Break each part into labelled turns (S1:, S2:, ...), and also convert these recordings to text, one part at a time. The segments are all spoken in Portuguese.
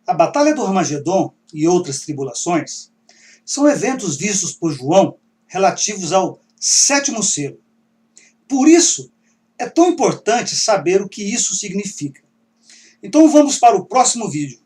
S1: A Batalha do Armagedon e outras tribulações são eventos vistos por João relativos ao sétimo selo. Por isso, é tão importante saber o que isso significa. Então vamos para o próximo vídeo.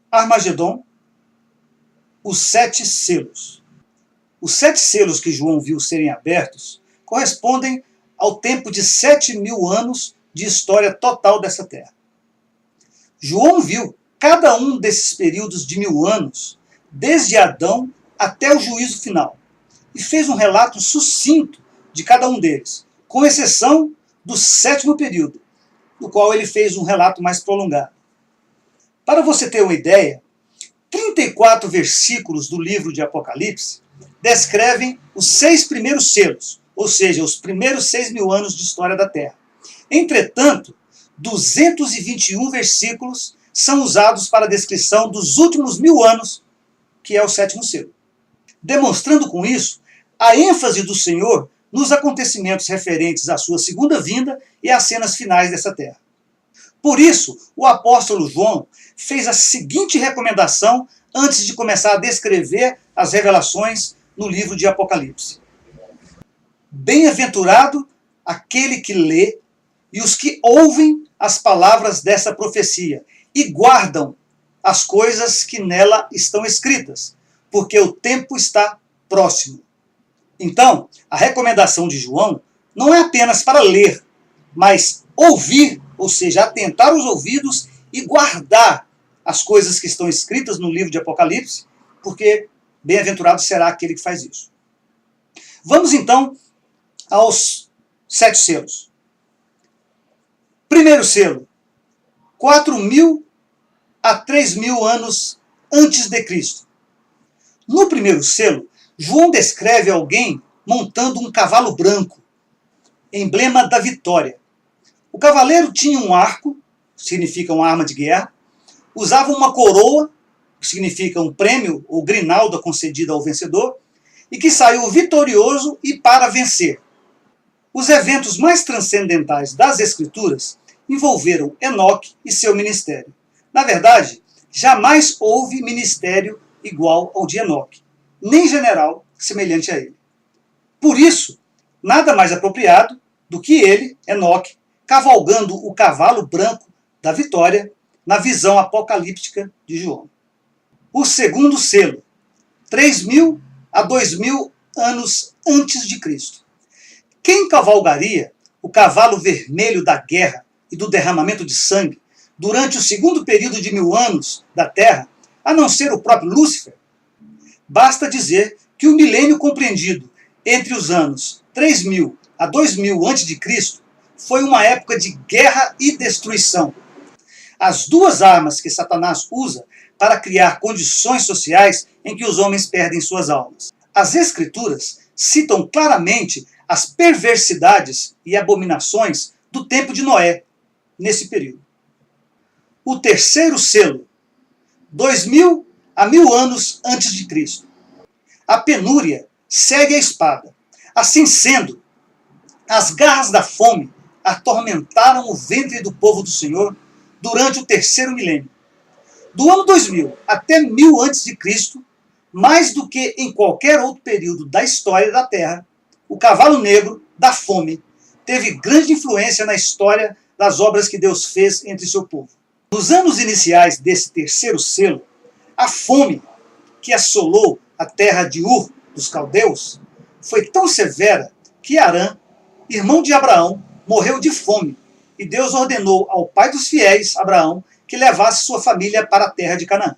S1: Armagedon, os 7 selos. Os 7 selos que João viu serem abertos correspondem ao tempo de 7.000 anos de história total dessa terra. João viu cada um desses períodos de 1000 anos, desde Adão até o juízo final, e fez um relato sucinto de cada um deles, com exceção do 7º período, do qual ele fez um relato mais prolongado. Para você ter uma ideia, 34 versículos do livro de Apocalipse descrevem os 6 primeiros selos, ou seja, os primeiros 6.000 anos de história da Terra. Entretanto, 221 versículos são usados para a descrição dos últimos 1000 anos, que é o 7º selo. Demonstrando com isso a ênfase do Senhor nos acontecimentos referentes à sua segunda vinda e às cenas finais dessa terra. Por isso, o apóstolo João fez a seguinte recomendação antes de começar a descrever as revelações no livro de Apocalipse. Bem-aventurado aquele que lê e os que ouvem as palavras dessa profecia e guardam as coisas que nela estão escritas, porque o tempo está próximo. Então, a recomendação de João não é apenas para ler, mas ouvir, ou seja, atentar os ouvidos e guardar as coisas que estão escritas no livro de Apocalipse, porque bem-aventurado será aquele que faz isso. Vamos então aos 7 selos. Primeiro selo, 4.000 a 3.000 anos antes de Cristo. No primeiro selo, João descreve alguém montando um cavalo branco, emblema da vitória. O cavaleiro tinha um arco, que significa uma arma de guerra, usava uma coroa, que significa um prêmio ou grinalda concedida ao vencedor, e que saiu vitorioso e para vencer. Os eventos mais transcendentais das Escrituras envolveram Enoque e seu ministério. Na verdade, jamais houve ministério igual ao de Enoque, nem general semelhante a ele. Por isso, nada mais apropriado do que ele, Enoque, cavalgando o cavalo branco da vitória na visão apocalíptica de João. O segundo selo, 3.000 a 2.000 anos antes de Cristo. Quem cavalgaria o cavalo vermelho da guerra e do derramamento de sangue durante o segundo período de 1000 anos da Terra, a não ser o próprio Lúcifer? Basta dizer que o milênio compreendido entre os anos 3.000 a 2.000 a.C. foi uma época de guerra e destruição. As duas armas que Satanás usa para criar condições sociais em que os homens perdem suas almas. As Escrituras citam claramente as perversidades e abominações do tempo de Noé, nesse período. O terceiro selo, 2.000 a 1.000 anos antes de Cristo. A penúria segue a espada. Assim sendo, as garras da fome atormentaram o ventre do povo do Senhor durante o terceiro milênio. Do ano 2000 até 1000 a.C., mais do que em qualquer outro período da história da Terra, o cavalo negro da fome teve grande influência na história das obras que Deus fez entre seu povo. Nos anos iniciais desse terceiro selo, a fome que assolou a terra de Ur, dos caldeus, foi tão severa que Arã, irmão de Abraão, morreu de fome, e Deus ordenou ao pai dos fiéis, Abraão, que levasse sua família para a terra de Canaã.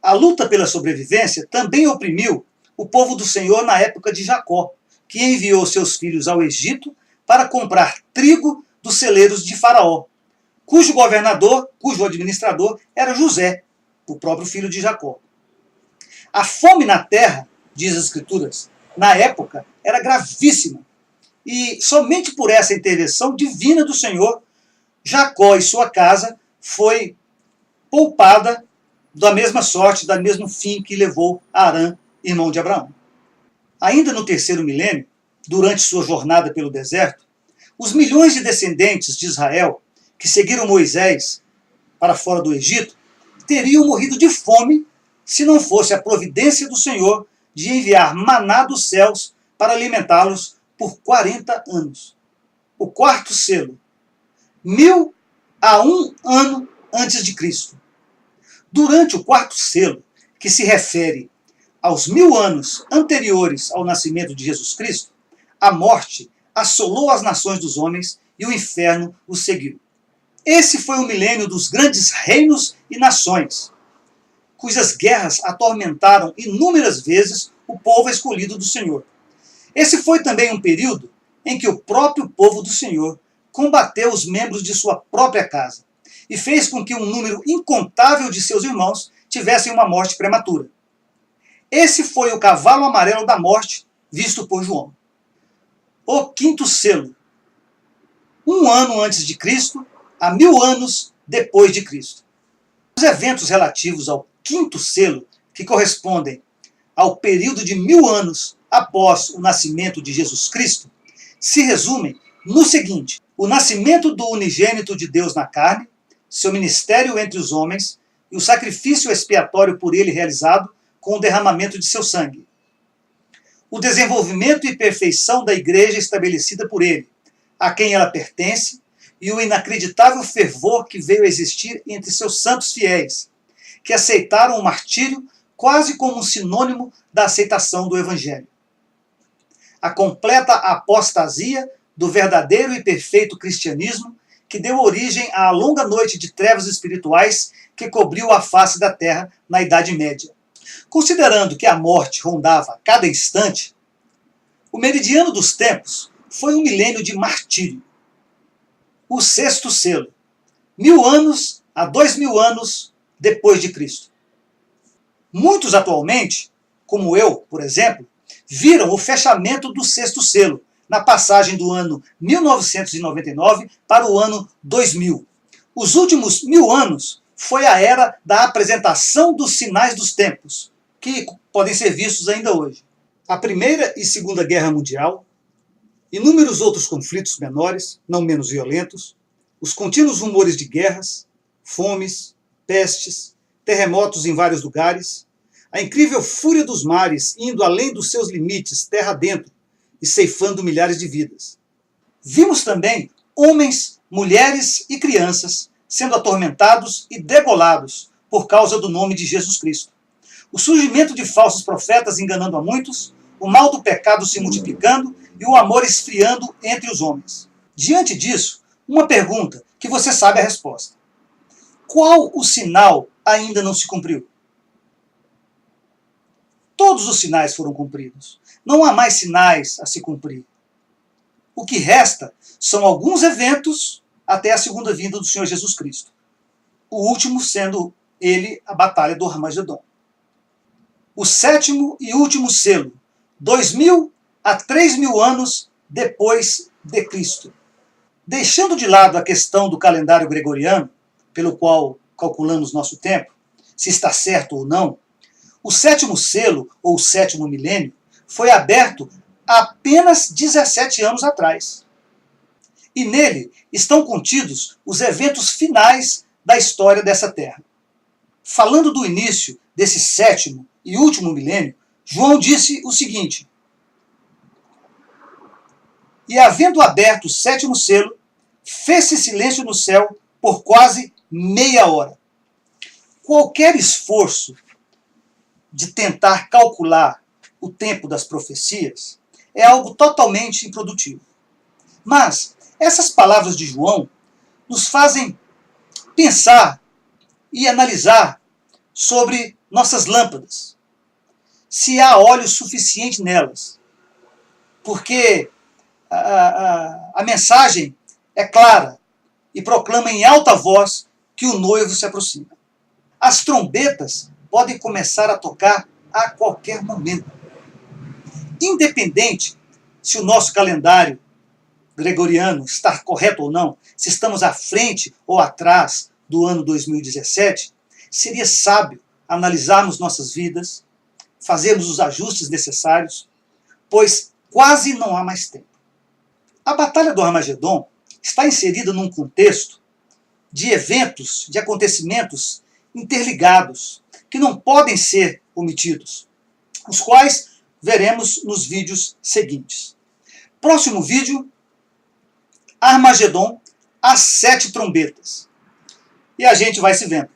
S1: A luta pela sobrevivência também oprimiu o povo do Senhor na época de Jacó, que enviou seus filhos ao Egito para comprar trigo dos celeiros de Faraó, cujo administrador era José, o próprio filho de Jacó. A fome na terra, diz as Escrituras, na época era gravíssima, e somente por essa intervenção divina do Senhor, Jacó e sua casa foi poupada da mesma sorte, do mesmo fim que levou Arã, irmão de Abraão. Ainda no terceiro milênio, durante sua jornada pelo deserto, os milhões de descendentes de Israel que seguiram Moisés para fora do Egito, teriam morrido de fome se não fosse a providência do Senhor de enviar maná dos céus para alimentá-los por 40 anos. O quarto selo, 1001 ano antes de Cristo. Durante o quarto selo, que se refere aos 1000 anos anteriores ao nascimento de Jesus Cristo, a morte assolou as nações dos homens e o inferno os seguiu. Esse foi o milênio dos grandes reinos e nações, cujas guerras atormentaram inúmeras vezes o povo escolhido do Senhor. Esse foi também um período em que o próprio povo do Senhor combateu os membros de sua própria casa e fez com que um número incontável de seus irmãos tivessem uma morte prematura. Esse foi o cavalo amarelo da morte visto por João. O quinto selo, 1 ano antes de Cristo a 1000 anos depois de Cristo. Os eventos relativos ao quinto selo, que correspondem ao período de 1000 anos após o nascimento de Jesus Cristo, se resumem no seguinte: o nascimento do unigênito de Deus na carne, seu ministério entre os homens e o sacrifício expiatório por ele realizado com o derramamento de seu sangue. O desenvolvimento e perfeição da igreja estabelecida por ele, a quem ela pertence, e o inacreditável fervor que veio a existir entre seus santos fiéis, que aceitaram o martírio quase como um sinônimo da aceitação do Evangelho. A completa apostasia do verdadeiro e perfeito cristianismo, que deu origem à longa noite de trevas espirituais que cobriu a face da terra na Idade Média. Considerando que a morte rondava a cada instante, o meridiano dos tempos foi um milênio de martírio. O sexto selo, 1000 anos a 2000 anos depois de Cristo. Muitos atualmente, como eu, por exemplo, viram o fechamento do sexto selo, na passagem do ano 1999 para o ano 2000. Os últimos 1000 anos foi a era da apresentação dos sinais dos tempos, que podem ser vistos ainda hoje. A Primeira e Segunda Guerra Mundial, inúmeros outros conflitos menores, não menos violentos, os contínuos rumores de guerras, fomes, pestes, terremotos em vários lugares, a incrível fúria dos mares indo além dos seus limites terra dentro e ceifando milhares de vidas. Vimos também homens, mulheres e crianças sendo atormentados e degolados por causa do nome de Jesus Cristo. O surgimento de falsos profetas enganando a muitos, o mal do pecado se multiplicando e o amor esfriando entre os homens. Diante disso, uma pergunta que você sabe a resposta. Qual o sinal ainda não se cumpriu? Todos os sinais foram cumpridos. Não há mais sinais a se cumprir. O que resta são alguns eventos até a segunda vinda do Senhor Jesus Cristo. O último sendo ele a batalha do Armagedon. O sétimo e último selo, 2000 a 3000 anos depois de Cristo. Deixando de lado a questão do calendário gregoriano, pelo qual calculamos nosso tempo, se está certo ou não, o sétimo selo, ou sétimo milênio, foi aberto há apenas 17 anos atrás. E nele estão contidos os eventos finais da história dessa terra. Falando do início desse sétimo e último milênio, João disse o seguinte: e havendo aberto o sétimo selo, fez-se silêncio no céu por quase meia hora. Qualquer esforço de tentar calcular o tempo das profecias é algo totalmente improdutivo. Mas essas palavras de João nos fazem pensar e analisar sobre nossas lâmpadas, se há óleo suficiente nelas, porque a mensagem é clara e proclama em alta voz que o noivo se aproxima. As trombetas podem começar a tocar a qualquer momento. Independente se o nosso calendário gregoriano está correto ou não, se estamos à frente ou atrás do ano 2017, seria sábio analisarmos nossas vidas, fazermos os ajustes necessários, pois quase não há mais tempo. A Batalha do Armagedon está inserida num contexto de eventos, de acontecimentos interligados, que não podem ser omitidos, os quais veremos nos vídeos seguintes. Próximo vídeo, Armagedon, as 7 trombetas. E a gente vai se vendo.